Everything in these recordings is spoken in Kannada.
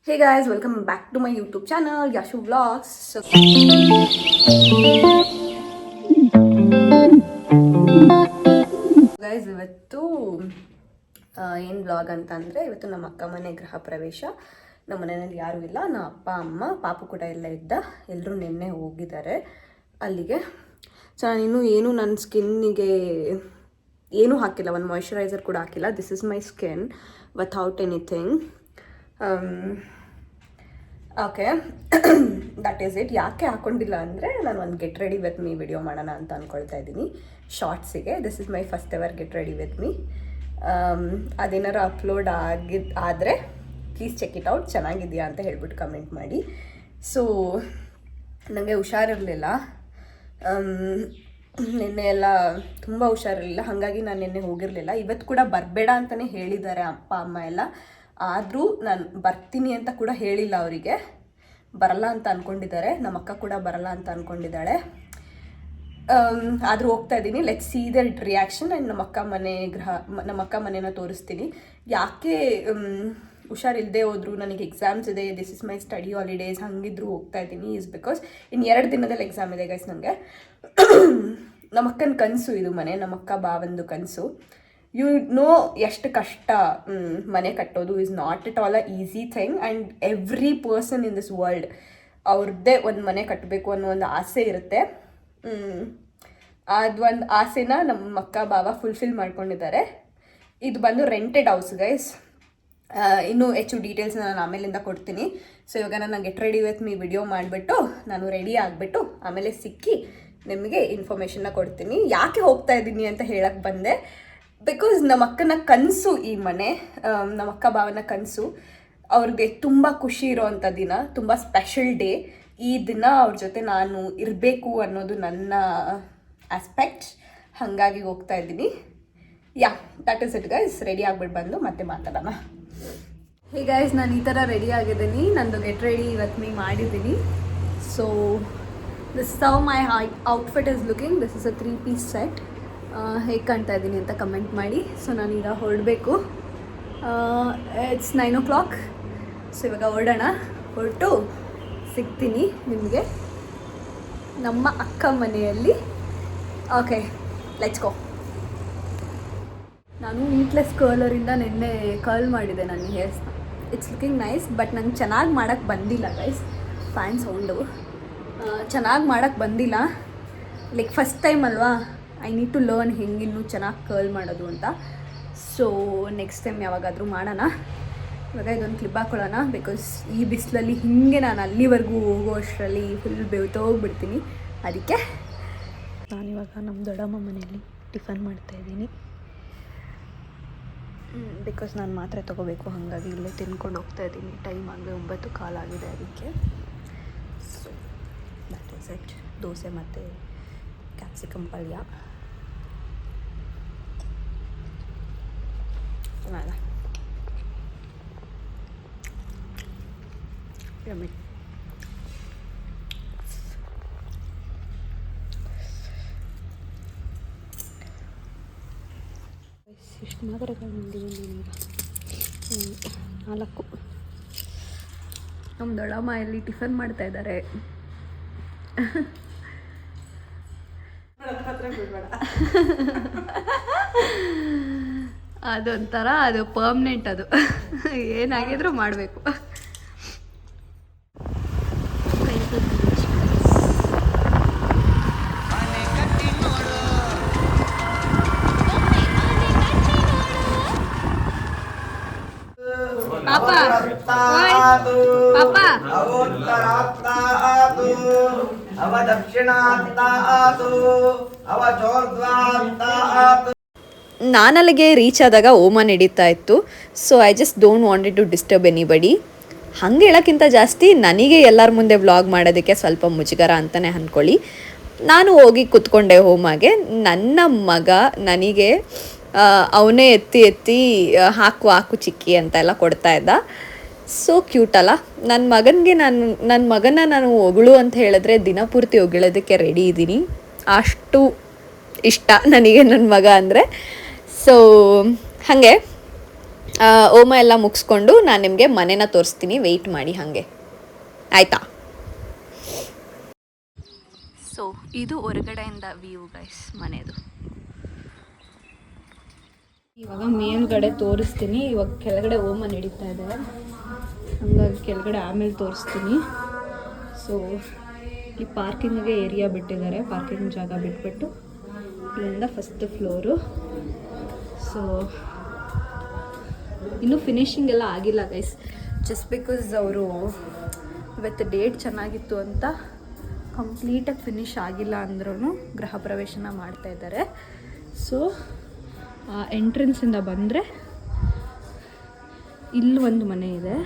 Hey guys, welcome back to my YouTube channel, Yashu Vlogs. So, guys, ಇವತ್ತು ಏನು ವ್ಲಾಗ್ ಅಂತಂದರೆ ಇವತ್ತು ನಮ್ಮ ಅಕ್ಕ ಮನೆ ಗೃಹ ಪ್ರವೇಶ. ನಮ್ಮ ಮನೆಯಲ್ಲಿ ಯಾರೂ ಇಲ್ಲ, ನಮ್ಮ ಅಪ್ಪ ಅಮ್ಮ ಪಾಪು ಕೂಡ ಎಲ್ಲ ಇದ್ದ, ಎಲ್ಲರೂ ನಿನ್ನೆ ಹೋಗಿದ್ದಾರೆ ಅಲ್ಲಿಗೆ. ಸೊ ನಾನಿನ್ನೂ ಏನು ನನ್ನ ಸ್ಕಿನ್ನಿಗೆ ಏನೂ ಹಾಕಿಲ್ಲ, ಒಂದು ಮಾಯ್ಶ್ಚರೈಸರ್ ಕೂಡ ಹಾಕಿಲ್ಲ. This is my skin without anything. Okay, that is it. ಯಾಕೆ ಹಾಕೊಂಡಿಲ್ಲ ಅಂದರೆ ನಾನು ಒಂದು get ready with me video ಮಾಡೋಣ ಅಂತ ಅಂದ್ಕೊಳ್ತಾ ಇದ್ದೀನಿ ಶಾರ್ಟ್ಸಿಗೆ. This is my first ever get ready with me. ಅದೇನಾರು ಅಪ್ಲೋಡ್ ಆದರೆ ಪ್ಲೀಸ್ ಚೆಕ್ ಇಟ್ ಔಟ್, ಚೆನ್ನಾಗಿದೆಯಾ ಅಂತ ಹೇಳ್ಬಿಟ್ಟು ಕಮೆಂಟ್ ಮಾಡಿ. ಸೊ ನನಗೆ ಹುಷಾರಿರಲಿಲ್ಲ, ನಿನ್ನೆ ಎಲ್ಲ ತುಂಬ ಹುಷಾರಿರಲಿಲ್ಲ, ಹಾಗಾಗಿ ನಾನು ನಿನ್ನೆ ಹೋಗಿರಲಿಲ್ಲ. ಇವತ್ತು ಕೂಡ ಬರಬೇಡ ಅಂತಲೇ ಹೇಳಿದ್ದಾರೆ ಅಪ್ಪ ಅಮ್ಮ ಎಲ್ಲ. ಆದರೂ ನಾನು ಬರ್ತೀನಿ ಅಂತ ಕೂಡ ಹೇಳಿಲ್ಲ ಅವರಿಗೆ, ಬರಲ್ಲ ಅಂತ ಅಂದ್ಕೊಂಡಿದ್ದಾರೆ. ನಮ್ಮ ಅಕ್ಕ ಕೂಡ ಬರಲ್ಲ ಅಂತ ಅಂದ್ಕೊಂಡಿದ್ದಾಳೆ. ಆದರೂ ಹೋಗ್ತಾ ಇದ್ದೀನಿ. Let's see the reaction. And ನಮ್ಮ ಅಕ್ಕ ಮನೇನ ತೋರಿಸ್ತೀನಿ. ಯಾಕೆ ಹುಷಾರಿಲ್ಲದೆ ಹೋದ್ರು, ನನಗೆ ಎಕ್ಸಾಮ್ಸ್ ಇದೆ, this is my study holidays, ಹಂಗಿದ್ರು ಹೋಗ್ತಾ ಇದ್ದೀನಿ ಈಸ್ ಬಿಕಾಸ್ ಇನ್ನು 2 ದಿನದಲ್ಲಿ ಎಕ್ಸಾಮ್ ಇದೆ ಗೈಸ್ ನನಗೆ. ನಮ್ಮ ಅಕ್ಕನ ಕನಸು ಇದು ಮನೆ, ನಮ್ಮ ಅಕ್ಕ ಬಾವಂದು ಕನಸು. ಯು ನೋ ಎಷ್ಟು ಕಷ್ಟ ಮನೆ ಕಟ್ಟೋದು. Is not it all a easy thing. And every person in this world ಅವ್ರದ್ದೇ ಒಂದು ಮನೆ ಕಟ್ಟಬೇಕು ಅನ್ನೋ ಒಂದು ಆಸೆ ಇರುತ್ತೆ. ಅದೊಂದು ಆಸೆನ ನಮ್ಮ ಅಕ್ಕ ಬಾವ ಫುಲ್ಫಿಲ್ ಮಾಡ್ಕೊಂಡಿದ್ದಾರೆ. ಇದು ಬಂದು ರೆಂಟೆಡ್ ಹೌಸ್ ಗೈಸ್. ಇನ್ನೂ ಹೆಚ್ಚು ಡೀಟೇಲ್ಸ್ ನಾನು ಆಮೇಲಿಂದ ಕೊಡ್ತೀನಿ. ಸೊ ಇವಾಗ ನಾನು get ready with me video ಮಾಡಿಬಿಟ್ಟು ನಾನು ರೆಡಿ ಆಗಿಬಿಟ್ಟು ಆಮೇಲೆ ಸಿಕ್ಕಿ ನಿಮಗೆ ಇನ್ಫಾರ್ಮೇಷನ್ನ ಕೊಡ್ತೀನಿ. ಯಾಕೆ ಹೋಗ್ತಾ ಇದ್ದೀನಿ ಅಂತ ಹೇಳಕ್ಕೆ ಬಂದೆ, ಬಿಕಾಸ್ ನಮ್ಮ ಅಕ್ಕನ ಕನಸು ಈ ಮನೆ, ನಮ್ಮ ಅಕ್ಕ ಭಾವನ ಕನಸು. ಅವ್ರಿಗೆ ತುಂಬ ಖುಷಿ ಇರೋವಂಥ ದಿನ, ತುಂಬ ಸ್ಪೆಷಲ್ ಡೇ. ಈ ದಿನ ಅವ್ರ ಜೊತೆ ನಾನು ಇರಬೇಕು ಅನ್ನೋದು ನನ್ನ ಆಸ್ಪೆಕ್ಟ್, ಹಾಗಾಗಿ ಹೋಗ್ತಾ ಇದ್ದೀನಿ. Yeah, that is it guys. Ready ಆಗ್ಬಿಟ್ಟು ಬಂದು ಮತ್ತೆ ಮಾತಾಡೋಣ. ಹೇ ಗೈಸ್, ನಾನು ಈ ಥರ ರೆಡಿ ಆಗಿದ್ದೀನಿ. ನಂದು ಗೆಟ್ ರೆಡಿ ಇವತ್ತು ಮೀ ಮಾಡಿದ್ದೀನಿ. So this is how my outfit is looking. This is a 3-piece set. ಹೇಗೆ ಕಾಣ್ತಾ ಇದ್ದೀನಿ ಅಂತ ಕಮೆಂಟ್ ಮಾಡಿ. ಸೊ ನಾನೀಗ ಹೊರಡಬೇಕು. It's 9 o'clock. ಸೊ ಇವಾಗ ಹೊರಟು ಸಿಗ್ತೀನಿ ನಿಮಗೆ ನಮ್ಮ ಅಕ್ಕ ಮನೆಯಲ್ಲಿ. Okay, let's go. ನಾನು ವೀಟ್ಲೆಸ್ ಕರ್ಲರಿಂದ ನಿನ್ನೆ ಕರ್ಲ್ ಮಾಡಿದೆ ನನ್ನ ಹೇರ್ಸ್ನ. ಇಟ್ಸ್ ಲುಕಿಂಗ್ ನೈಸ್, ಬಟ್ ನಂಗೆ ಚೆನ್ನಾಗಿ ಮಾಡೋಕ್ಕೆ ಬಂದಿಲ್ಲ ಗೈಸ್. ಫ್ಯಾನ್ ಸೌಂಡು ಚೆನ್ನಾಗಿ ಮಾಡೋಕ್ಕೆ ಬಂದಿಲ್ಲ. ಲೈಕ್ ಫಸ್ಟ್ ಟೈಮ್ ಅಲ್ವಾ, ಐ ನೀಡ್ ಟು ಲರ್ನ್ ಹೆಂಗಿನ್ನೂ ಚೆನ್ನಾಗಿ ಕರ್ಲ್ ಮಾಡೋದು ಅಂತ. ಸೊ ನೆಕ್ಸ್ಟ್ ಟೈಮ್ ಯಾವಾಗಾದರೂ ಮಾಡೋಣ. ಇವಾಗ ಇದೊಂದು ಕ್ಲಿಪ್ ಹಾಕೊಳ್ಳೋಣ, ಬಿಕಾಸ್ ಈ ಬಿಸಿಲಲ್ಲಿ ಹೀಗೆ ನಾನು ಅಲ್ಲಿವರೆಗೂ ಹೋಗೋ ಅಷ್ಟರಲ್ಲಿ ಫುಲ್ ಬೆವ್ತೋಗ್ಬಿಡ್ತೀನಿ. ಅದಕ್ಕೆ ನಾನಿವಾಗ ನಮ್ಮ ದೊಡ್ಡಮ್ಮ ಮನೆಯಲ್ಲಿ ಟಿಫನ್ ಮಾಡ್ತಾಯಿದ್ದೀನಿ. ಬಿಕಾಸ್ ನಾನು ಮಾತ್ರೆ ತೊಗೋಬೇಕು, ಹಾಗಾಗಿ ಇಲ್ಲೇ ತಿನ್ಕೊಂಡು ಹೋಗ್ತಾಯಿದ್ದೀನಿ. ಟೈಮ್ ಆಗಿದೆ 9:15 ಆಗಿದೆ ಅದಕ್ಕೆ. So that is it. Dosa ಮತ್ತು ಕ್ಯಾಪ್ಸಿಕಮ್ ಪಲ್ಯ. ಎಷ್ಟು ಮಾತ್ರೆಗಳು ಬಂದಿವೆ ನನಗೆ? 4. ನಮ್ಮ ದೊಡ್ಡಮ್ಮ ಇಲ್ಲಿ ಟಿಫನ್ ಮಾಡ್ತಾ ಇದ್ದಾರೆ. ಅದೊಂಥರ, ಅದು ಪರ್ಮನೆಂಟ್, ಅದು ಏನಾಗಿದ್ರೂ ಮಾಡಬೇಕು. ನಾನಲ್ಲಿಗೆ ರೀಚ್ ಆದಾಗ ಹೋಮ ನಡೀತಾ ಇತ್ತು. So I just don't wanted to disturb anybody. ಹಂಗೆ ಹೇಳೋಕ್ಕಿಂತ ಜಾಸ್ತಿ ನನಗೆ ಎಲ್ಲರ ಮುಂದೆ ವ್ಲಾಗ್ ಮಾಡೋದಕ್ಕೆ ಸ್ವಲ್ಪ ಮುಜುಗರ ಅಂತಲೇ ಅಂದ್ಕೊಳ್ಳಿ. ನಾನು ಹೋಗಿ ಕೂತ್ಕೊಂಡೆ ಹೋಮಾಗೆ. ನನ್ನ ಮಗ ನನಗೆ ಅವನೇ ಎತ್ತಿ ಹಾಕು ಚಿಕ್ಕಿ ಅಂತೆಲ್ಲ ಕೊಡ್ತಾ ಇದ್ದ. ಸೊ ಕ್ಯೂಟ್ ಅಲ್ಲ ನನ್ನ ಮಗನ ನಾನು ಹೊಗಳು ಅಂತ ಹೇಳಿದ್ರೆ ದಿನಪೂರ್ತಿ ಹೊಗಳೋದಕ್ಕೆ ರೆಡಿ ಇದ್ದೀನಿ. ಅಷ್ಟು ಇಷ್ಟ ನನಗೆ ನನ್ನ ಮಗ ಅಂದರೆ. ಸೊ ಹಾಗೆ ಹೋಮ ಎಲ್ಲ ಮುಗಿಸ್ಕೊಂಡು ನಾನು ನಿಮಗೆ ಮನೇನ ತೋರಿಸ್ತೀನಿ, ವೆಯ್ಟ್ ಮಾಡಿ ಹಾಗೆ ಆಯಿತಾ. ಸೊ ಇದು ಹೊರಗಡೆಯಿಂದ ವ್ಯೂ ಗೈಸ್ ಮನೆಯದು. ಇವಾಗ ಮೇಲ್ಗಡೆ ತೋರಿಸ್ತೀನಿ. ಇವಾಗ ಕೆಳಗಡೆ ಹೋಮ ನಡೀತಾ ಇದೆ, ಹಂಗಾಗಿ ಕೆಳಗಡೆ ಆಮೇಲೆ ತೋರಿಸ್ತೀನಿ. ಸೊ ಈ ಪಾರ್ಕಿಂಗ್ಗೆ ಏರಿಯಾ ಬಿಟ್ಟಿದ್ದಾರೆ, ಪಾರ್ಕಿಂಗ್ ಜಾಗ ಬಿಟ್ಬಿಟ್ಟು ಇಲ್ಲಿಂದ ಫಸ್ಟ್ ಫ್ಲೋರು. ಸೊ ಇನ್ನೂ ಫಿನಿಶಿಂಗ್ ಎಲ್ಲ ಆಗಿಲ್ಲ ಗೈಸ್, ಜಸ್ಟ್ ಬಿಕಾಸ್ ಅವರು ಇವತ್ತು ಡೇಟ್ ಚೆನ್ನಾಗಿತ್ತು ಅಂತ ಕಂಪ್ಲೀಟಾಗಿ ಫಿನಿಶ್ ಆಗಿಲ್ಲ ಅಂದ್ರೂ ಗೃಹ ಪ್ರವೇಶನ ಮಾಡ್ತಾಯಿದ್ದಾರೆ. ಸೊ ಎಂಟ್ರೆನ್ಸಿಂದ ಬಂದರೆ ಇಲ್ಲಿ ಒಂದು ಮನೆ ಇದೆ.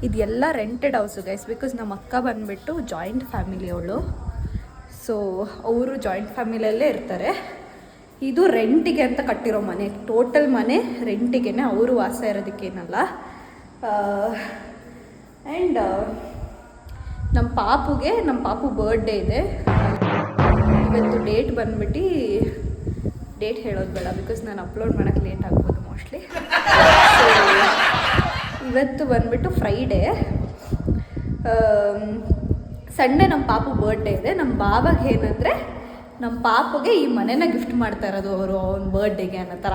ಇದೆಲ್ಲ ರೆಂಟೆಡ್ ಹೌಸು ಗೈಸ್, ಬಿಕಾಸ್ ನಮ್ಮ ಅಕ್ಕ ಬಂದುಬಿಟ್ಟು ಜಾಯಿಂಟ್ ಫ್ಯಾಮಿಲಿ ಅವಳು. ಸೊ ಅವರು ಜಾಯಿಂಟ್ ಫ್ಯಾಮಿಲಿಯಲ್ಲೇ ಇರ್ತಾರೆ. ಇದು ರೆಂಟಿಗೆ ಅಂತ ಕಟ್ಟಿರೋ ಮನೆ, ಟೋಟಲ್ ಮನೆ ರೆಂಟಿಗೆ, ಅವರು ವಾಸ ಇರೋದಕ್ಕೇನಲ್ಲ. ಆ್ಯಂಡ್ ನಮ್ಮ ಪಾಪು ಬರ್ಡೇ ಇದೆ ಇವತ್ತು. ಡೇಟ್ ಬಂದ್ಬಿಟ್ಟು ಡೇಟ್ ಹೇಳೋದು ಬೇಡ, ಬಿಕಾಸ್ ನಾನು ಅಪ್ಲೋಡ್ ಮಾಡೋಕ್ಕೆ ಲೇಟ್ ಆಗ್ಬೋದು ಮೋಸ್ಟ್ಲಿ. ಸೊ ಇವತ್ತು ಬಂದ್ಬಿಟ್ಟು ಫ್ರೈಡೇ, ಸಂಡೇ ನಮ್ಮ ಪಾಪು ಬರ್ಡೇ ಇದೆ. ನಮ್ಮ ಬಾಬಾಗೆ ಏನಂದರೆ ನಮ್ಮ ಪಾಪುಗೆ ಈ ಮನೆನ ಗಿಫ್ಟ್ ಮಾಡ್ತಾ ಇರೋದು ಅವರು ಅವನ ಬರ್ಡೇಗೆ ಅನ್ನೋ ಥರ.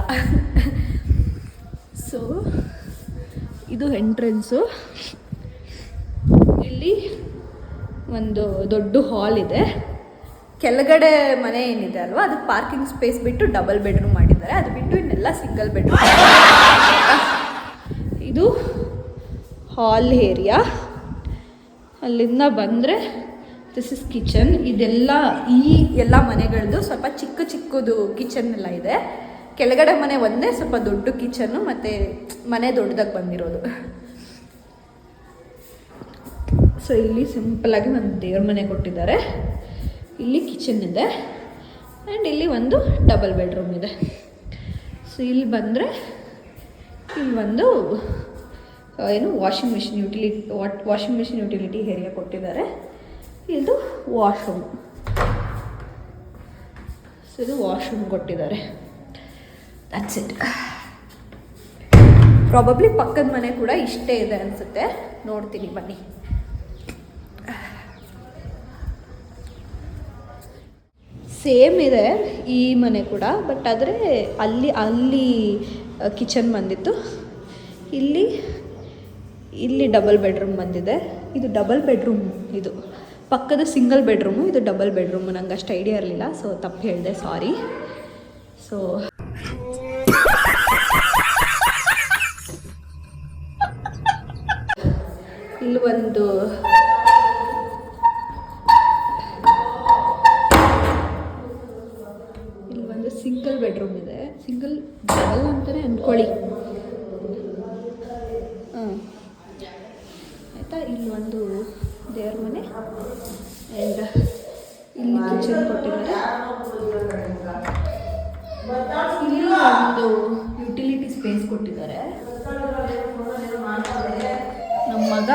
ಸೊ ಇದು ಎಂಟ್ರೆನ್ಸು. ಇಲ್ಲಿ ಒಂದು ದೊಡ್ಡ ಹಾಲ್ ಇದೆ. ಕೆಳಗಡೆ ಮನೆ ಏನಿದೆ ಅಲ್ವಾ, ಅದು ಪಾರ್ಕಿಂಗ್ ಸ್ಪೇಸ್ ಬಿಟ್ಟು ಡಬಲ್ ಬೆಡ್ರೂಮ್ ಮಾಡಿದ್ದಾರೆ. ಅದು ಬಿಟ್ಟು ಇನ್ನೆಲ್ಲ ಸಿಂಗಲ್ ಬೆಡ್ರೂಮ್. ಇದು ಹಾಲ್ ಏರಿಯಾ. ಅಲ್ಲಿಂದ ಬಂದರೆ ದಿಸ್ ಇಸ್ ಕಿಚನ್. ಇದೆಲ್ಲ ಈ ಎಲ್ಲ ಮನೆಗಳದ್ದು ಸ್ವಲ್ಪ ಚಿಕ್ಕದು ಕಿಚನ್ ಎಲ್ಲ ಇದೆ. ಕೆಳಗಡೆ ಮನೆ ಒಂದೇ ಸ್ವಲ್ಪ ದೊಡ್ಡ ಕಿಚನ್ನು, ಮತ್ತು ಮನೆ ದೊಡ್ಡದಾಗಿ ಬಂದಿರೋದು. ಸೊ ಇಲ್ಲಿ ಸಿಂಪಲಾಗಿ ಒಂದು ದೇವ್ರ ಮನೆ ಕೊಟ್ಟಿದ್ದಾರೆ. ಇಲ್ಲಿ ಕಿಚನ್ ಇದೆ ಆ್ಯಂಡ್ ಇಲ್ಲಿ ಒಂದು ಡಬಲ್ ಬೆಡ್ರೂಮ್ ಇದೆ. ಸೊ ಇಲ್ಲಿ ಬಂದರೆ ಇಲ್ಲಿ ಒಂದು ವಾಷಿಂಗ್ ಮಿಷಿನ್ ಯುಟಿಲಿಟಿ ಏರಿಯಾ ಕೊಟ್ಟಿದ್ದಾರೆ. ಇದು ವಾಶ್ರೂಮ್. ಸೊ ಇದು ವಾಶ್ರೂಮ್ ಕೊಟ್ಟಿದ್ದಾರೆ. That's it. ಪ್ರಾಬಬ್ಲಿ ಪಕ್ಕದ ಮನೆ ಕೂಡ ಇಷ್ಟೇ ಇದೆ ಅನಿಸುತ್ತೆ, ನೋಡ್ತೀನಿ ಬನ್ನಿ. ಸೇಮ್ ಇದೆ ಈ ಮನೆ ಕೂಡ, ಬಟ್ ಆದರೆ ಅಲ್ಲಿ ಕಿಚನ್ ಬಂದಿತ್ತು, ಇಲ್ಲಿ ಡಬಲ್ ಬೆಡ್ರೂಮ್ ಬಂದಿದೆ. ಇದು ಡಬಲ್ ಬೆಡ್ರೂಮ್, ಇದು ಪಕ್ಕದ ಸಿಂಗಲ್ ಬೆಡ್ರೂಮು, ಇದು ಡಬಲ್ ಬೆಡ್ರೂಮು. ನಂಗೆ ಅಷ್ಟು ಐಡಿಯಾ ಇರಲಿಲ್ಲ, ಸೊ ತಪ್ಪು ಹೇಳಿದೆ, ಸಾರಿ. ಸೊ ಇಲ್ಲಿ ಒಂದು ಸಿಂಗಲ್ ಬೆಡ್ರೂಮ್ ಇದೆ. ಸಿಂಗಲ್ ಡಬಲ್ ಅಂತಲೇ ಅಂದ್ಕೊಳ್ಳಿ. ಆಯಿತಾ. ಇಲ್ಲಿ ಒಂದು ದೇವ್ರ ಮನೆ ಆ್ಯಂಡ್ ಇಲ್ಲಿ ಕಿಚನ್ ಕೊಟ್ಟಿದ್ದಾರೆ. ಇಲ್ಲಿ ಒಂದು ಯುಟಿಲಿಟಿ ಸ್ಪೇಸ್ ಕೊಟ್ಟಿದ್ದಾರೆ. ನಮ್ಮ ಮಗ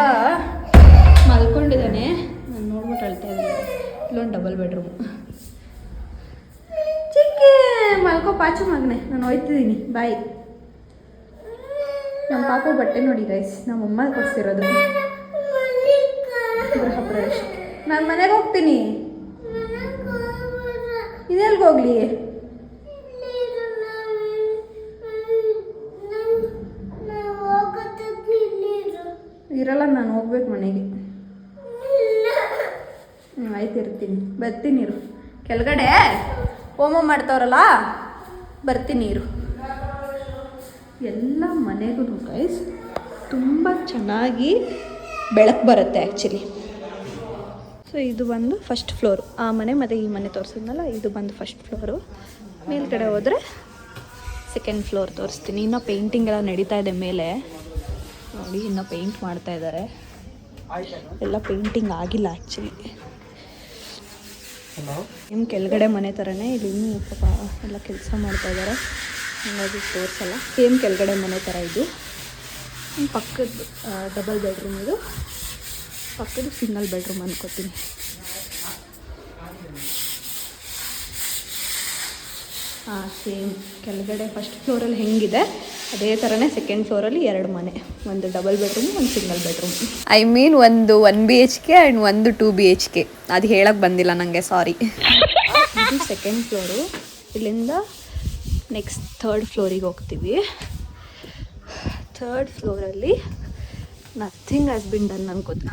ಮಲ್ಕೊಂಡಿದ್ದಾನೆ, ನಾನು ನೋಡ್ಬಿಟ್ಟು ಹೇಳ್ತಾ ಇದ್ದೀನಿ. ಇಲ್ಲೊಂದು ಡಬಲ್ ಬೆಡ್ರೂಮ್. ಮಲ್ಕೋ ಪಾಚು ಮಗನೆ, ನಾನು ಹೋಯ್ತಿದ್ದೀನಿ, ಬಾಯ್. ನಮ್ಮ ಪಾಪ ಬಟ್ಟೆ ನೋಡಿ ಗೈಸ್, ನಮ್ಮಮ್ಮ ಕೊಡ್ಸಿರೋದು ಗೃಹ ಪ್ರವೇಶ. ನಾನು ಮನೆಗೆ ಹೋಗ್ತೀನಿ. ಇದೆಲ್ಗೆ ಹೋಗ್ಲಿ? ಇರಲ್ಲ, ನಾನು ಹೋಗ್ಬೇಕು ಮನೆಗೆ. ಆಯ್ತು, ಇರ್ತೀನಿ, ಬರ್ತೀನಿ ಇರು. ಕೆಳಗಡೆ ಹೋಮ ಮಾಡ್ತಾವ್ರಲ್ಲ, ಬರ್ತೀನಿ ಇರು. ಎಲ್ಲ ಮನೆಗೂ ಗೈಸ್ ತುಂಬ ಚೆನ್ನಾಗಿ ಬೆಳಕು ಬರುತ್ತೆ ಆ್ಯಕ್ಚುಲಿ. ಸೊ ಇದು ಬಂದು ಫಸ್ಟ್ ಫ್ಲೋರು. ಆ ಮನೆ ಮತ್ತು ಈ ಮನೆ ತೋರಿಸಿದ್ನಲ್ಲ, ಇದು ಬಂದು ಫಸ್ಟ್ ಫ್ಲೋರು. ಮೇಲ್ಗಡೆ ಹೋದರೆ ಸೆಕೆಂಡ್ ಫ್ಲೋರ್ ತೋರಿಸ್ತೀನಿ. ಇನ್ನೂ ಪೇಂಟಿಂಗ್ ಎಲ್ಲ ನಡೀತಾ ಇದೆ ಮೇಲೆ ನೋಡಿ, ಇನ್ನೂ ಪೇಂಟ್ ಮಾಡ್ತಾ ಇದ್ದಾರೆ. ಎಲ್ಲ ಪೇಂಟಿಂಗ್ ಆಗಿಲ್ಲ ಆ್ಯಕ್ಚುಲಿ. ನಿಮ್ಮ ಕೆಳಗಡೆ ಮನೆ ಥರನೇ ಇಲ್ಲಿ ಇನ್ನೂ ಪಾಪ ಎಲ್ಲ ಕೆಲಸ ಮಾಡ್ತಾ ಇದ್ದಾರೆ, ಹಾಗಾಗಿ ತೋರಿಸಲ್ಲ. ಸೇಮ್ ಕೆಳಗಡೆ ಮನೆ ಥರ ಇದು. ಪಕ್ಕದ ಡಬಲ್ ಬೆಡ್ರೂಮ್, ಇದು ಪಕ್ಕದ ಸಿಂಗಲ್ ಬೆಡ್ರೂಮ್ ಅಂದ್ಕೋತೀನಿ. ಸೇಮ್ ಕೆಳಗಡೆ ಫಸ್ಟ್ ಫ್ಲೋರಲ್ಲಿ ಹೆಂಗಿದೆ ಅದೇ ಥರನೇ ಸೆಕೆಂಡ್ ಫ್ಲೋರಲ್ಲಿ 2 ಮನೆ, ಒಂದು ಡಬಲ್ ಬೆಡ್ರೂಮ್, ಒಂದು ಸಿಂಗಲ್ ಬೆಡ್ರೂಮ್. ಐ ಮೀನ್ ಒಂದು 1 BHK ಆ್ಯಂಡ್ ಒಂದು 2 BHK. ಅದು ಹೇಳಕ್ಕೆ ಬಂದಿಲ್ಲ ನನಗೆ, ಸಾರಿ. ಇದು ಸೆಕೆಂಡ್ ಫ್ಲೋರು. ಇಲ್ಲಿಂದ ನೆಕ್ಸ್ಟ್ 3rd ಫ್ಲೋರಿಗೆ ಹೋಗ್ತೀವಿ. 3rd ಫ್ಲೋರಲ್ಲಿ ನಥಿಂಗ್ ಹ್ಯಾಸ್ ಬಿನ್ ಡನ್ ಅನ್ಕೋತೀನಿ.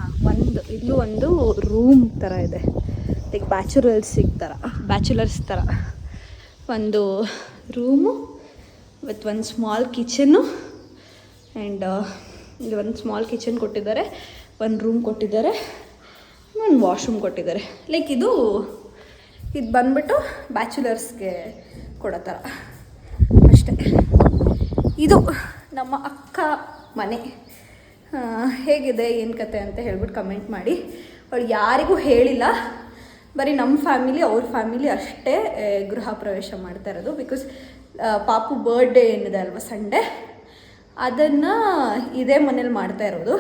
ಇಲ್ಲೂ ಒಂದು ರೂಮ್ ಥರ ಇದೆ, ಲೈಕ್ ಬ್ಯಾಚುಲರ್ಸ್ ಥರ ಒಂದು ರೂಮು ವಿತ್ ಒಂದು ಸ್ಮಾಲ್ ಕಿಚನ್ನು ಆ್ಯಂಡ್ ಇಲ್ಲಿ ಒಂದು ಸ್ಮಾಲ್ ಕಿಚನ್ ಕೊಟ್ಟಿದ್ದಾರೆ, ಒಂದು ರೂಮ್ ಕೊಟ್ಟಿದ್ದಾರೆ, ಒಂದು ವಾಶ್ರೂಮ್ ಕೊಟ್ಟಿದ್ದಾರೆ. ಲೈಕ್ ಇದು ಬಂದ್ಬಿಟ್ಟು ಬ್ಯಾಚುಲರ್ಸ್ಗೆ ಕೊಡೋ ಥರ ಅಷ್ಟೇ. ಇದು ನಮ್ಮ ಅಕ್ಕ ಮನೆ. ಹೇಗಿದೆ ಏನು ಕತೆ ಅಂತ ಹೇಳ್ಬಿಟ್ಟು ಕಮೆಂಟ್ ಮಾಡಿ. ಅವಳು ಯಾರಿಗೂ ಹೇಳಿಲ್ಲ, ಬರೀ ನಮ್ಮ ಫ್ಯಾಮಿಲಿ ಅವ್ರ ಫ್ಯಾಮಿಲಿ ಅಷ್ಟೇ ಗೃಹ ಪ್ರವೇಶ ಮಾಡ್ತಾ ಇರೋದು. ಬಿಕಾಸ್ ಪಾಪು ಬರ್ಡೇ ಏನಿದೆ ಅಲ್ವಾ ಸಂಡೇ, ಅದನ್ನು ಇದೇ ಮನೇಲಿ ಮಾಡ್ತಾ ಇರೋದು.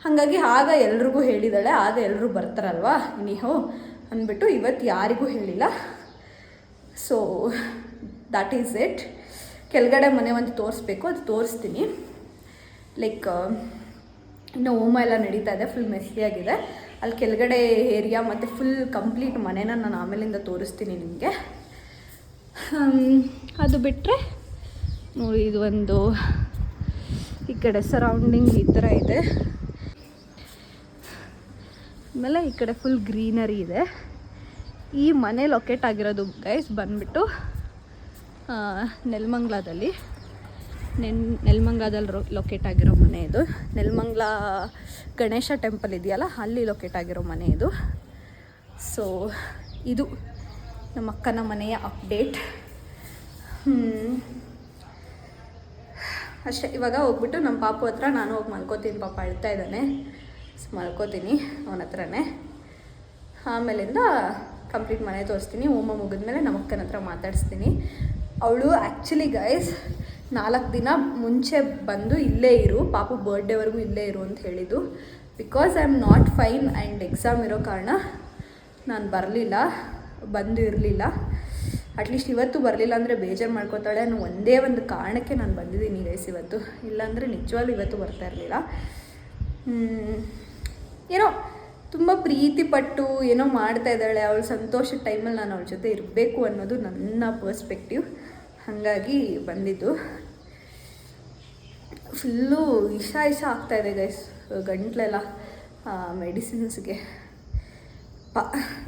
ಹಾಗಾಗಿ ಆಗ ಎಲ್ರಿಗೂ ಹೇಳಿದಾಳೆ, ಆಗ ಎಲ್ಲರೂ ಬರ್ತಾರಲ್ವಾ ನೀವು ಅಂದ್ಬಿಟ್ಟು ಇವತ್ತು ಯಾರಿಗೂ ಹೇಳಿಲ್ಲ. So that is it. ಕೆಳಗಡೆ ಮನೆ ಒಂದು ತೋರಿಸ್ಬೇಕು, ಅದು ತೋರಿಸ್ತೀನಿ. ಲೈಕ್ ಇನ್ನು ಹೋಮ ಎಲ್ಲ ನಡೀತಾ ಇದೆ, ಫುಲ್ ಮೆಸ್ಸಿಯಾಗಿದೆ. ಅಲ್ಲಿ ಕೆಳಗಡೆ ಏರಿಯಾ ಮತ್ತು ಫುಲ್ ಕಂಪ್ಲೀಟ್ ಮನೇನ ನಾನು ಆಮೇಲಿಂದ ತೋರಿಸ್ತೀನಿ ನಿಮಗೆ. ಅದು ಬಿಟ್ಟರೆ ನೋಡಿ, ಇದು ಒಂದು ಈ ಕಡೆ ಸರೌಂಡಿಂಗ್ ಈ ಥರ ಇದೆ. ಆಮೇಲೆ ಈ ಕಡೆ ಫುಲ್ ಗ್ರೀನರಿ ಇದೆ. ಈ ಮನೆ ಲೊಕೇಟ್ ಆಗಿರೋದು ಗೈಸ್ ಬಂದ್ಬಿಟ್ಟು ನೆಲಮಂಗ್ಲದಲ್ಲಿ ಲೊಕೇಟ್ ಆಗಿರೋ ಮನೆ ಇದು. ನೆಲಮಂಗ್ಲ ಗಣೇಶ ಟೆಂಪಲ್ ಇದೆಯಲ್ಲ, ಅಲ್ಲಿ ಲೊಕೇಟ್ ಆಗಿರೋ ಮನೆ ಇದು. ಸೊ ಇದು ನಮ್ಮ ಅಕ್ಕನ ಮನೆಯ ಅಪ್ಡೇಟ್. ಅಷ್ಟೇ. ಇವಾಗ ಹೋಗ್ಬಿಟ್ಟು ನಮ್ಮ ಪಾಪು ಹತ್ರ ನಾನು ಹೋಗಿ ಮಲ್ಕೋತೀನಿ. ಪಾಪ ಅಳ್ತಾ ಇದ್ದಾನೆ, ಮಲ್ಕೋತೀನಿ ಅವನ ಹತ್ರನೇ. ಆಮೇಲಿಂದ ಕಂಪ್ಲೀಟ್ ಮನೆ ತೋರಿಸ್ತೀನಿ. ಹೋಮ ಮುಗಿದ್ಮೇಲೆ ನಮ್ಮ ಅಕ್ಕನ ಹತ್ರ ಮಾತಾಡಿಸ್ತೀನಿ. ಅವಳು ಆ್ಯಕ್ಚುಲಿ ಗೈಸ್ 4 ದಿನ ಮುಂಚೆ ಬಂದು ಇಲ್ಲೇ ಇರು, ಪಾಪು ಬರ್ಡೇವರೆಗೂ ಇಲ್ಲೇ ಇರು ಅಂತ ಹೇಳಿದ್ದು. Because I am not fine and exam ಇರೋ ಕಾರಣ ನಾನು ಬಂದು ಇರಲಿಲ್ಲ. ಅಟ್ಲೀಸ್ಟ್ ಇವತ್ತು ಬರಲಿಲ್ಲ ಅಂದರೆ ಬೇಜಾರು ಮಾಡ್ಕೋತಾಳೆ ಅನ್ನೋ ಒಂದೇ ಒಂದು ಕಾರಣಕ್ಕೆ ನಾನು ಬಂದಿದ್ದೀನಿ ಗೈಸ್ ಇವತ್ತು. ಇಲ್ಲಾಂದರೆ ನಿಜವಾಗ್ಲೂ ಇವತ್ತು ಬರ್ತಾ ಇರಲಿಲ್ಲ. ಏನೋ ತುಂಬ ಪ್ರೀತಿ ಪಟ್ಟು ಏನೋ ಮಾಡ್ತಾ ಇದ್ದಾಳೆ. ಅವಳು ಸಂತೋಷದ ಟೈಮಲ್ಲಿ ನಾನು ಅವಳ ಜೊತೆ ಇರಬೇಕು ಅನ್ನೋದು ನನ್ನ ಪರ್ಸ್ಪೆಕ್ಟಿವ್. ಹಾಗಾಗಿ ಬಂದಿದ್ದು. ಫುಲ್ಲು ಇಶ ಆಗ್ತಾಯಿದೆ ಗೈಸ್, ಗಂಟ್ಲೆಲ್ಲ ಮೆಡಿಸಿನ್ಸ್ಗೆ.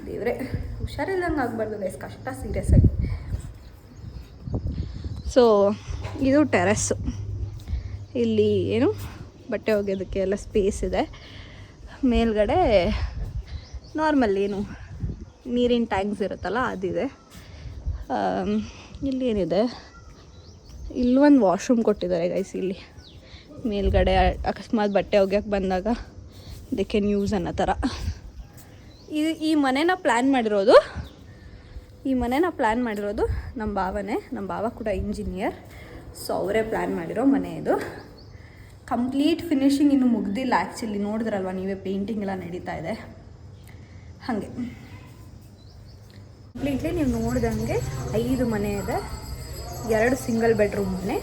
ದೇವ್ರೆ, ಹುಷಾರಿಲ್ಲಂಗೆ ಆಗಬಾರ್ದು ಗೈಸ್, ಕಷ್ಟ ಸೀರಿಯಸ್ ಆಗಿ. ಸೊ ಇದು ಟೆರೆಸ್ಸು. ಇಲ್ಲಿ ಏನು ಬಟ್ಟೆ ಒಗೆಯೋದಕ್ಕೆ ಎಲ್ಲ ಸ್ಪೇಸ್ ಇದೆ. ಮೇಲ್ಗಡೆ ನಾರ್ಮಲ್ ಏನು ನೀರಿನ ಟ್ಯಾಂಕ್ಸ್ ಇರುತ್ತಲ್ಲ ಅದಿದೆ. ಇಲ್ಲಿ ಏನಿದೆ, ಇಲ್ಲೊಂದು ವಾಶ್ರೂಮ್ ಕೊಟ್ಟಿದ್ದಾರೆ ಗೈಸ್. ಇಲ್ಲಿ ಮೇಲ್ಗಡೆ ಅಕಸ್ಮಾತ್ ಬಟ್ಟೆ ಒಗ್ಯಕ್ಕೆ ಬಂದಾಗ ದೇ ಕ್ಯಾನ್ ಯೂಸ್ ಅನ್ನೋ ಥರ. ಈ ಮನೇನ ಪ್ಲ್ಯಾನ್ ಮಾಡಿರೋದು ನಮ್ಮ ಭಾವನೇ. ನಮ್ಮ ಭಾವ ಕೂಡ ಇಂಜಿನಿಯರ್, ಸೊ ಅವರೇ ಪ್ಲ್ಯಾನ್ ಮಾಡಿರೋ ಮನೆ ಇದು. ಕಂಪ್ಲೀಟ್ ಫಿನಿಷಿಂಗ್ ಇನ್ನೂ ಮುಗ್ದಿಲ್ಲ ಆ್ಯಕ್ಚುಲಿ. ನೋಡಿದ್ರಲ್ವ ನೀವೇ, ಪೇಂಟಿಂಗ್ ಎಲ್ಲ ನಡೀತಾ ಇದೆ. ಹಾಗೆ ಕಂಪ್ಲೀಟ್ಲಿ ನೀವು ನೋಡಿದಂಗೆ 5 ಮನೆ ಇದೆ. 2 ಸಿಂಗಲ್ ಬೆಡ್ರೂಮ್ ಮನೆ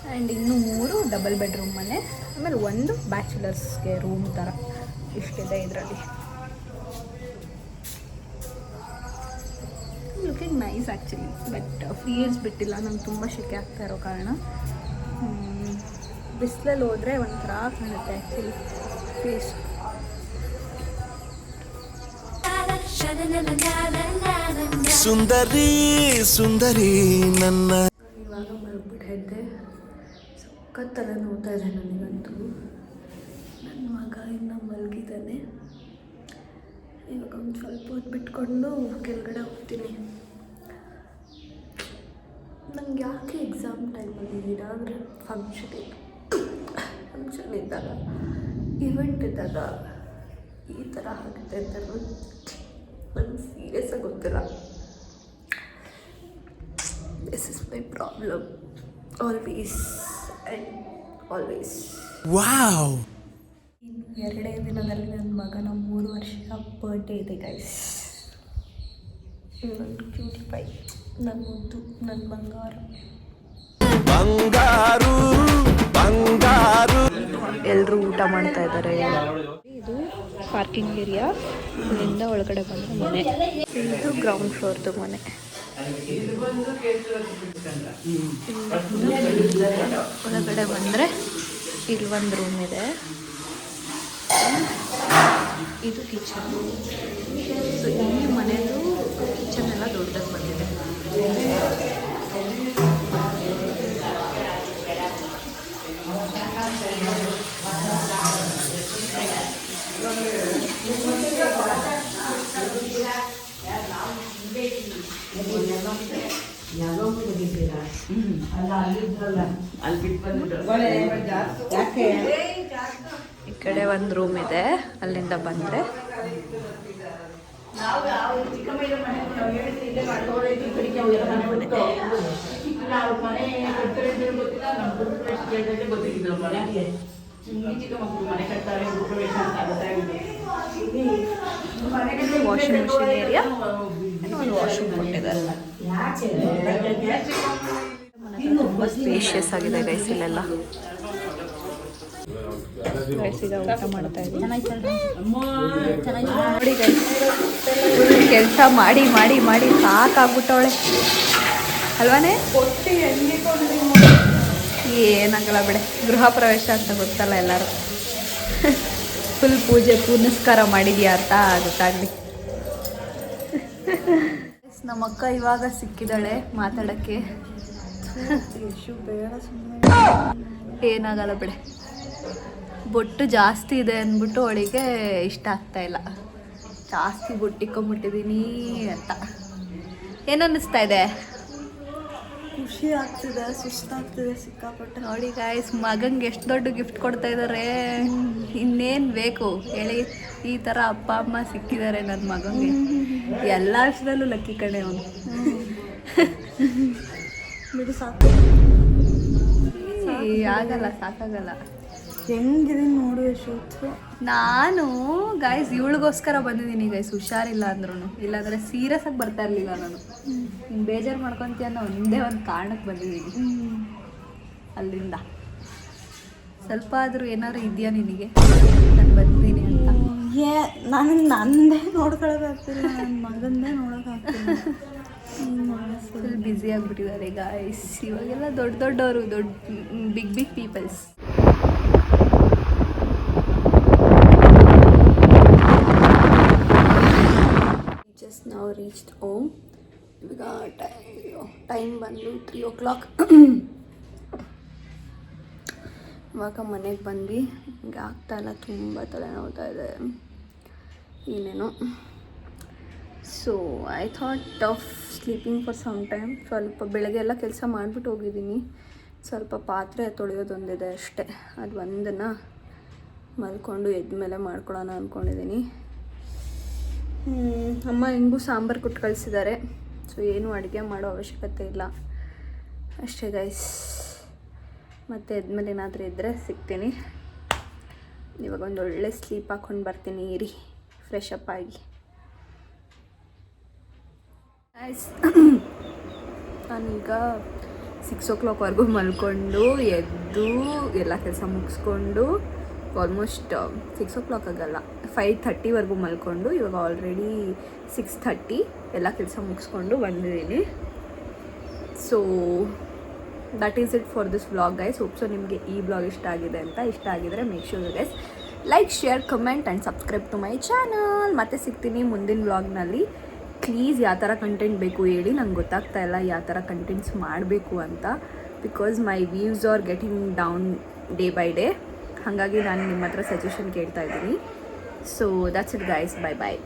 ಆ್ಯಂಡ್ ಇನ್ನೂ 3 ಡಬಲ್ ಬೆಡ್ರೂಮ್ ಮನೆ, ಆಮೇಲೆ 1 ಬ್ಯಾಚುಲರ್ಸ್ಗೆ ರೂಮ್ ಥರ ಇಷ್ಟಿದೆ ಇದರಲ್ಲಿ. Looking nice actually, but feels ಬಿಟ್ಟಿಲ್ಲ. ನಂಗೆ ತುಂಬ ಶೆಕೆ ಆಗ್ತಾ ಇರೋ ಕಾರಣ ಬಿಸಿಲಲ್ಲಿ ಹೋದರೆ ಒಂಥರ ಕಾಣುತ್ತೆ ಆ್ಯಕ್ಚುಲಿ ಫೇಸ್. ಸುಂದರಿ ಸುಂದರಿ ನನ್ನ. ಇವಾಗ ಮಲಗ್ಬಿಟ್ಟಿದ್ದೆ, ಸಖತ್ ತಲೆ ನೋಡ್ತಾ ಇದೆ ನನಗಂತೂ. ನನ್ನ ಮಗ ಇನ್ನು ಮಲಗಿದ್ದಾನೆ. ಇವಾಗ ಒಂದು ಸ್ವಲ್ಪ ಹೊತ್ತು ಬಿಟ್ಕೊಂಡು ಕೆಳಗಡೆ ಹೋಗ್ತೀನಿ. ನಂಗೆ ಯಾಕೆ ಎಕ್ಸಾಮ್ ಟೈಮಲ್ಲಿ ಇದ್ದೀರಾ ಅಂದರೆ ಫಂಕ್ಷನ್ ಇದ್ದಾಗ, ಇವೆಂಟ್ ಇದ್ದಾಗ ಈ ಥರ ಆಗುತ್ತೆ ಅಂತ ನಂಗೆ ಸೀರಿಯಸ್ಸಾಗಿ ಗೊತ್ತಿಲ್ಲ. This is my problem always and always. Wow! ಇನ್ನು 2 ದಿನದಲ್ಲಿ ನನ್ನ ಮಗನ 3 ವರ್ಷದ ಬರ್ಡೇ ಇದೆ ಗೈಸ್. ಇವೊಂದು cutie pi. ನನ್ನ ಮುದ್ದು, ನನ್ನ ಬಂಗಾರ. ಬಂಗಾರು ಬಂಗಾರು. ಎಲ್ಲರೂ ಊಟ ಮಾಡ್ತಾ ಇದ್ದಾರೆ. ಇದು ಪಾರ್ಕಿಂಗ್ ಏರಿಯಾ. ಇಲ್ಲಿಂದ ಒಳಗಡೆ ಬಂದರೆ ಮನೆ. ಇದು ಗ್ರೌಂಡ್ ಫ್ಲೋರ್ದು ಮನೆ. ಒಳಗಡೆ ಬಂದರೆ ಇಲ್ಲಿ ಒಂದು ರೂಮ್ ಇದೆ. ಇದು ಕಿಚನ್. ಸೊ ಈ ಮನೆದು ಕಿಚನ್ ಎಲ್ಲ ದೊಡ್ಡದಾಗಿ ಬಂದಿದೆ. ಈ ಕಡೆ ಒಂದು ರೂಮ್ ಇದೆ. ಅಲ್ಲಿಂದ ಬಂದರೆ ವಾಷಿಂಗ್ ಮಿಷಿನ್ ಏರಿಯಾ. ಒಂದು ವಾಶ್ರೂಮ್ ಕೊಟ್ಟಿದ್ದಾರೆ. ತುಂಬ ಸ್ಪೇಷಿಯಸ್ ಆಗಿದೆ ಗೈಸ್ ಇಲ್ಲೆಲ್ಲ. ಗೈಸ್ ಈಗ ಊಟ ಮಾಡ್ತಾ ಇದ್ದೀವಿ. ನೋಡಿ ಗೈಸ್, ಕೆಲಸ ಮಾಡಿ ಮಾಡಿ ಮಾಡಿ ಸಾಕಾಗ್ಬಿಟ್ಟವಳೆ ಅಲ್ವಾನೇ? ಏನಾಗಲ್ಲ ಬಿಡೆ, ಗೃಹ ಪ್ರವೇಶ ಅಂತ ಗೊತ್ತಲ್ಲ ಎಲ್ಲರೂ. ಫುಲ್ ಪೂಜೆ ಪುನಸ್ಕಾರ ಮಾಡಿದ್ಯಾ ಅಂತ ಗೊತ್ತಾಗಲಿ. ನಮ್ಮ ಅಕ್ಕ ಇವಾಗ ಸಿಕ್ಕಿದ್ದಾಳೆ ಮಾತಾಡೋಕ್ಕೆ. ಏನಾಗಲ್ಲ ಬಿಡೆ, ಬೊಟ್ಟು ಜಾಸ್ತಿ ಇದೆ ಅಂದ್ಬಿಟ್ಟು ಅವಳಿಗೆ ಇಷ್ಟ ಆಗ್ತಾ ಇಲ್ಲ. ಜಾಸ್ತಿ ಬೊಟ್ಟಿಕೊಂಬಿಟ್ಟಿದ್ದೀನಿ ಅಂತ. ಏನನ್ನಿಸ್ತಾ ಇದೆ? ಖುಷಿ ಆಗ್ತಿದೆ, ಸುಸ್ತಾಗ್ತಿದೆ ಸಿಕ್ಕಾಪಟ್ಟೆ. ನೋಡಿ ಗಾಯ್ಸ್, ಮಗಂಗೆ ಎಷ್ಟು ದೊಡ್ಡ ಗಿಫ್ಟ್ ಕೊಡ್ತಾ ಇದ್ದಾರೆ. ಇನ್ನೇನು ಬೇಕು ಹೇಳಿ? ಈ ಥರ ಅಪ್ಪ ಅಮ್ಮ ಸಿಕ್ಕಿದ್ದಾರೆ ನನ್ನ ಮಗಂಗೆ. ಎಲ್ಲ ವಿಷಯದಲ್ಲೂ ಲಕ್ಕಿ ಕಡೆ ಅವನು. ಬಿಡು ಸಾಕು. ಆಗಲ್ಲ, ಸಾಕಾಗಲ್ಲ. ಹೆಂಗಿದೆ ನೋಡು ಯಶೋತ್ತು. ನಾನು ಗೈಸ್ ಇವಳಿಗೋಸ್ಕರ ಬಂದಿದ್ದೀನಿ ಗೈಸ್, ಹುಷಾರಿಲ್ಲ ಅಂದ್ರೂ. ಇಲ್ಲಾಂದರೆ ಸೀರಿಯಸ್ ಆಗಿ ಬರ್ತಾ ಇರಲಿಲ್ಲ ನಾನು. ಬೇಜಾರು ಮಾಡ್ಕೊತೀಯ ಅನ್ನೋ ಒಂದೇ ಒಂದು ಕಾರಣಕ್ಕೆ ಬಂದಿದ್ದೀನಿ. ಅಲ್ಲಿಂದ ಸ್ವಲ್ಪ ಆದರೂ ಏನಾದ್ರು ಇದೆಯಾ ನಿನಗೆ ನಾನು ಬಂದಿದ್ದೀನಿ ಅಂತ? ನಂದೇ ನೋಡ್ಕೊಳಕ್ಕಾಗ್ತಿಲ್ಲ, ನನ್ನ ಮಗಂದೇ ನೋಡೋಕ್ಕಾಗ್ತಿಲ್ಲ. ಫುಲ್ ಬ್ಯುಸಿ ಆಗಿಬಿಟ್ಟಿದ್ದಾರೆ ಗೈಸ್. ಇವಾಗೆಲ್ಲ ದೊಡ್ಡ ದೊಡ್ಡವರು, ದೊಡ್ಡ ಬಿಗ್ ಬಿಗ್ ಪೀಪಲ್ಸ್. ಜಸ್ಟ್ ನಾವು ರೀಚ್ಡ್ ಹೋಮ್. ಇವಾಗ ಟೈಮ್ ಬಂದು 3 o'clock. ಇವಾಗ ಮನೆಗೆ ಬಂದ್ವಿ. ಹಿಂಗೆ ಆಗ್ತಾಯಿಲ್ಲ, ತುಂಬ ತಲೆನೋವ್ತಾ ಇದೆ ಏನೇನೋ. So I thought of sleeping for some time. ಸ್ವಲ್ಪ ಬೆಳಗ್ಗೆ ಎಲ್ಲ ಕೆಲಸ ಮಾಡಿಬಿಟ್ಟು ಹೋಗಿದ್ದೀನಿ. ಸ್ವಲ್ಪ ಪಾತ್ರೆ ತೊಳೆಯೋದೊಂದಿದೆ ಅಷ್ಟೇ. ಅದು ಒಂದನ್ನು ಮಲ್ಕೊಂಡು ಎದ್ದ ಮೇಲೆ ಮಾಡ್ಕೊಳ್ಳೋಣ ಅಂದ್ಕೊಂಡಿದ್ದೀನಿ. ಅಮ್ಮ ಹೆಂಗೂ ಸಾಂಬಾರು ಕೊಟ್ಟು ಕಳಿಸಿದ್ದಾರೆ. ಸೊ ಏನು ಅಡುಗೆ ಮಾಡೋ ಅವಶ್ಯಕತೆ ಇಲ್ಲ ಅಷ್ಟೇ ಗೈಸ್. ಮತ್ತು ಎದ್ಮೇಲೆ ಏನಾದರೂ ಇದ್ದರೆ ಸಿಗ್ತೀನಿ. ಇವಾಗ ಒಂದು ಒಳ್ಳೆ ಸ್ಲೀಪ್ ಹಾಕ್ಕೊಂಡು ಬರ್ತೀನಿ ಇರಿ, ಫ್ರೆಶ್ ಅಪ್ ಆಗಿ. ಗೈಸ್ ನಾನೀಗ 6 o'clockವರೆಗೂ ಮಲ್ಕೊಂಡು ಎದ್ದು ಎಲ್ಲ ಕೆಲಸ ಮುಗಿಸ್ಕೊಂಡು, ಆಲ್ಮೋಸ್ಟ್ 6 o'clock ಆಗಲ್ಲ, 5:30ವರೆಗೂ ಮಲ್ಕೊಂಡು ಇವಾಗ ಆಲ್ರೆಡಿ 6:30 ಎಲ್ಲ ಕೆಲಸ ಮುಗಿಸ್ಕೊಂಡು ಬಂದಿದ್ದೀನಿ. So that is it for this vlog guys. Hope so ನಿಮಗೆ ಈ ವ್ಲಾಗ್ ಇಷ್ಟ ಆಗಿದೆ ಅಂತ. ಇಷ್ಟ ಆಗಿದರೆ make sure guys like, share, comment and subscribe to my channel. ಮತ್ತೆ ಸಿಗ್ತೀನಿ ಮುಂದಿನ ವ್ಲಾಗ್ನಲ್ಲಿ. ಪ್ಲೀಸ್ ಯಾವ ಥರ ಕಂಟೆಂಟ್ ಬೇಕು ಹೇಳಿ, ನಂಗೆ ಗೊತ್ತಾಗ್ತಾ ಇಲ್ಲ ಯಾವ ಥರ ಕಂಟೆಂಟ್ಸ್ ಮಾಡಬೇಕು ಅಂತ. Because my views are getting down day by day. ಹಾಗಾಗಿ ನಾನು ನಿಮ್ಮ ಹತ್ರ ಸಜೆಷನ್ ಕೇಳ್ತಾ ಇದ್ದೀನಿ. So that's it guys, bye bye.